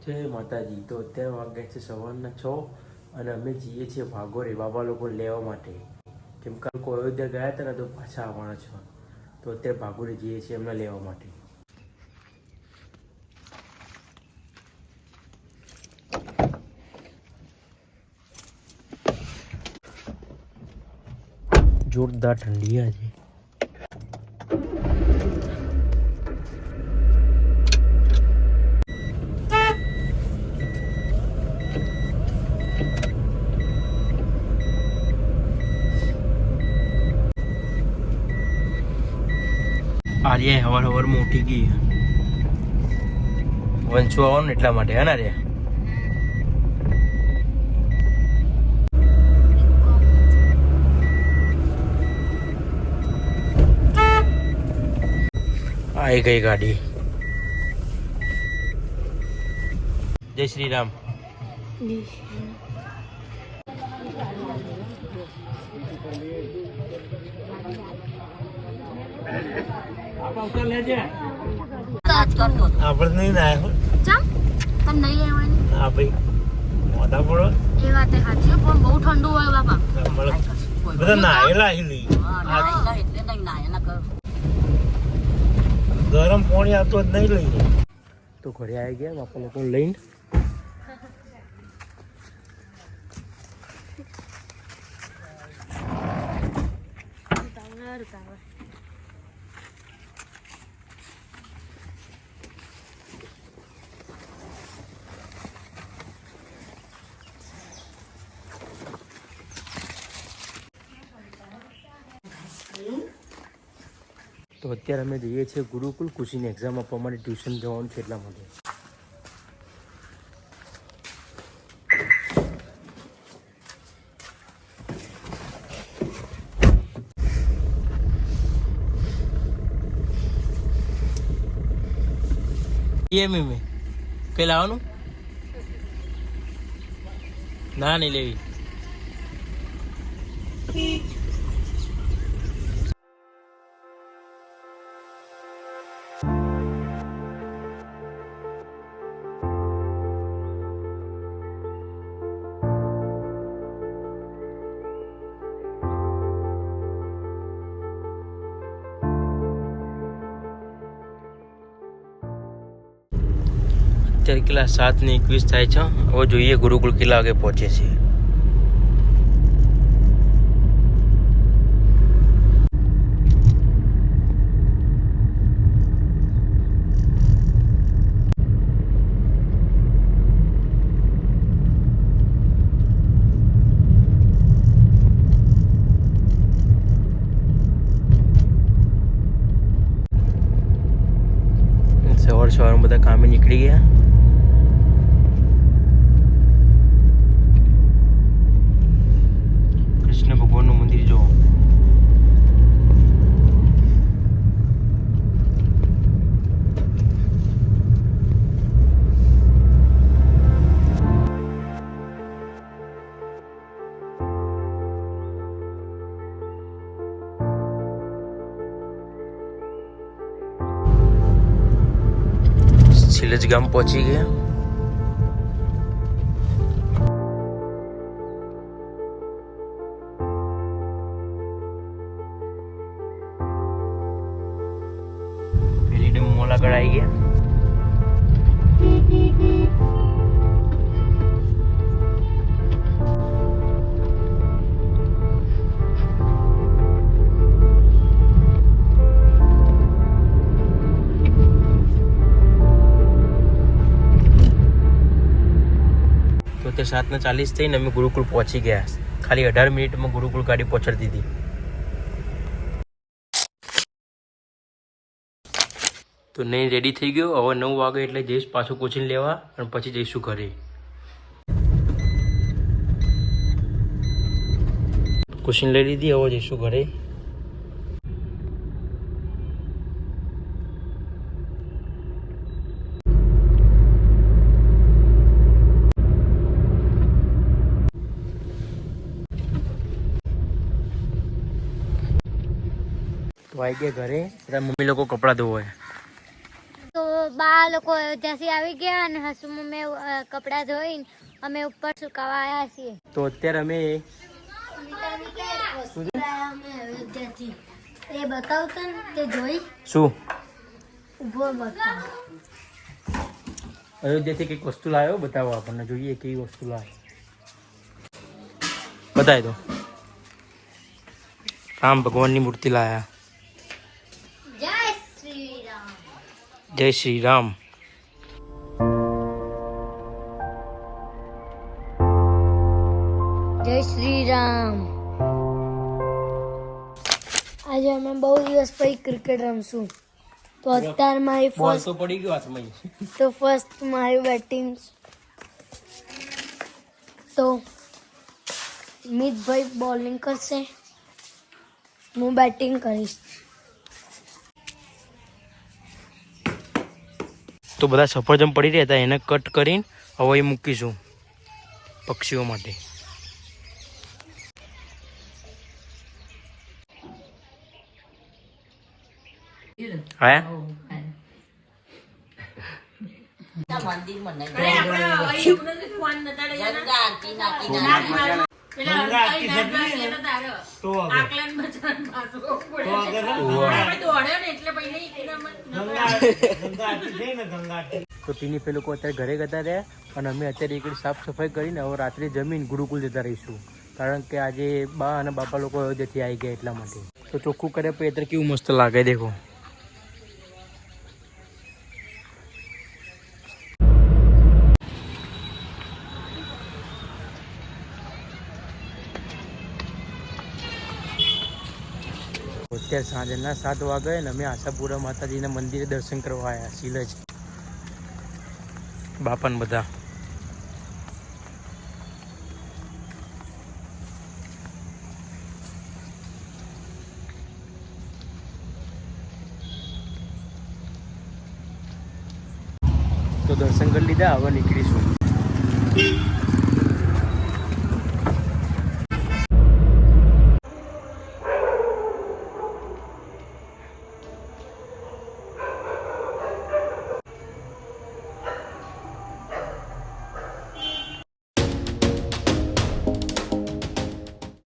જય માતાજી. તો અત્યારે વાગ્યા છે સવારના 6 અને અમે જઈએ છીએ ભાગોરે બાબા લોકો લેવા માટે. કેમ કે લોકો અયોધ્યા ગયા હતા ને તો પાછા આવવાના છે. તો અત્યારે ભાગોરે જઈએ છીએ એમને લેવા માટે. જોરદાર ઠંડી આજે. આર્યા હવાર ઉઠી ગઈ. વંશુ આવવાનું એટલા માટે હે ને રે. આવી ગઈ ગાડી. જય શ્રી રામ. આપણે નહીં ના તમ નહીં લેવાની. હા ભાઈ મોટા પડો એ વાત સાચી પણ બહુ ઠંડુ હોય બાપા. બધા નાયેલા ગરમ પાણી આવતો જ નહીં લઈને. તો ઘરે આવી ગયા બાપા લોકો લઈને. તો અત્યારે અમે જઈએ છીએ ગુરુકુલ. ખુશીની એક્ઝામ આપવા માટે ટ્યુશન જવાનું છે એટલા માટે. મેં કઈ લાવવાનું? ના નહીં લેવી. અત્યારે કેટલા 7:21 થાય છે. હવે જોઈએ ગુરુકુલ કેટલા વાગે પહોંચે છે. સવારમાં બધા કામે નીકળી ગયા. કૃષ્ણ ભગવાનનું મંદિર જો. સિલજ ગામ પહોંચી ગયા. પેલી ડેમ મોલ આગળ આવી ગયા. તો તે 7:40 થઈને અમે ગુરુકુળ પહોંચી ગયા. ખાલી 18 મિનિટમાં ગુરુકુળ ગાડી પહોંચાડી દીધી. તો નહીં રેડી થઈ ગયો. હવે 9 વાગે એટલે જઈશ પાછું કોચિંગ લેવા અને પછી જઈશું ઘરે. કોચિંગ લઈ લીધી. હવે જઈશું ઘરે. તો આવી ગયા ઘરે. બધા મમ્મી લોકો કપડાં ધોવાય. તો બા લોકો ત્યાંથી આવી ગયા અને હસુ મેં કપડાં ધોઈને અમે ઉપર સુકાવા આવ્યા છીએ. તો અત્યારે અમે એ બતાવતા ને તે જોઈ શું ઉભો બતાવ. અયોધ્યાથી કંઈક વસ્તુ લાવ્યો, બતાવો આપણને, જોઈએ કેવી વસ્તુ લાવ્યો. બતાવી દો. રામ ભગવાનની મૂર્તિ લાયા. જય શ્રી રામ. જય શ્રી રામ. જય શ્રી રામ. આજે અમે બહુ દિવસ પછી ક્રિકેટ રમશું. તો અત્યારે મારી બોલ ફર્સ્ટ તો પડી ગયો હાથમાં. તો ફર્સ્ટ મારી બેટિંગ. તો મિતભાઈ બોલિંગ કરશે, હું બેટિંગ કરીશ. તો બધા સફરજન પડી રહ્યા હતા, એને કટ કરીને હવે એ મૂકીશું પક્ષીઓ માટે. હા તો ટીની પે લોકો અત્યારે ઘરે જતા રહ્યા અને અમે અત્યારે એકડી સાફ સફાઈ કરીને હવે રાત્રે જમીન ગુરુકુલ જતા રહીશું, કારણ કે આજે બા અને બાપા લોકો અયોધ્યાથી આવી ગયા એટલા માટે. તો ચોખ્ખું કરે પછી અત્યારે કેવું મસ્ત લાગે દેખો. અત્યારે સાંજના 7 વાગે ને અમે આશાપુરા માતાજીના મંદિરે દર્શન કરવા આવ્યા શીલજ બાપાને બધા. તો દર્શન કરી લીધા, હવે નીકળીશું.